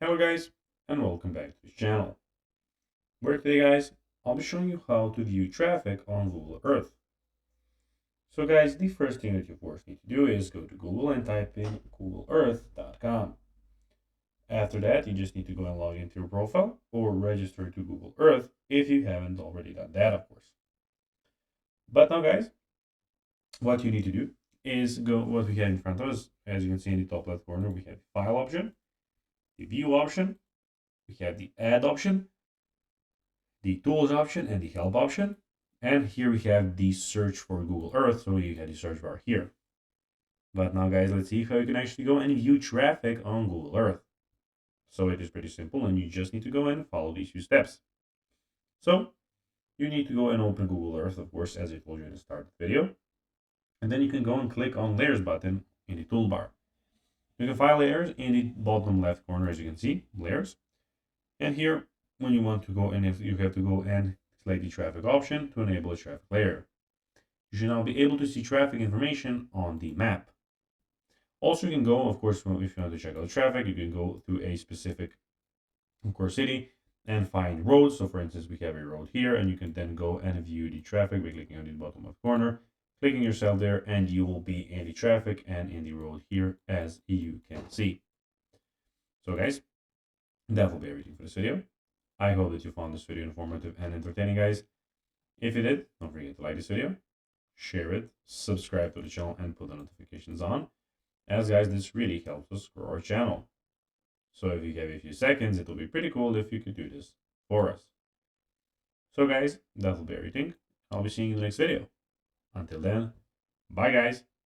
Hello guys, and welcome back to the channel. Where today guys, I'll be showing you how to view traffic on Google Earth. So guys, the first thing that you of course need to do is go to Google and type in googleearth.com. After that, you just need to go and log into your profile or register to Google Earth if you haven't already done that, of course. But now guys, what you need to do is go what we have in front of us. As you can see in the top left corner, we have the file option, the view option, we have the add option, the tools option and the help option. And here we have the search for Google Earth. So you have the search bar here. But now guys, let's see how you can actually go and view traffic on Google Earth. So it is pretty simple and you just need to go and follow these few steps. So you need to go and open Google Earth, of course, as I told you at the start of the video. And then you can go and click on layers button in the toolbar. You can find layers in the bottom left corner, as you can see, layers. And here, when you want to go and if you have to go and select the traffic option to enable a traffic layer. You should now be able to see traffic information on the map. Also, you can go, of course, if you want to check out traffic, you can go through a specific, of course, city and find roads. So for instance, we have a road here and you can then go and view the traffic by clicking on the bottom left corner, clicking yourself there, and you will be in the traffic and in the road here as you can see. So guys, that will be everything for this video. I hope that you found this video informative and entertaining, guys. If you did, don't forget to like this video, share it, subscribe to the channel, and put the notifications on. As guys, this really helps us grow our channel. So if you have a few seconds, it will be pretty cool if you could do this for us. So guys, that will be everything. I'll be seeing you in the next video. Until then, bye guys.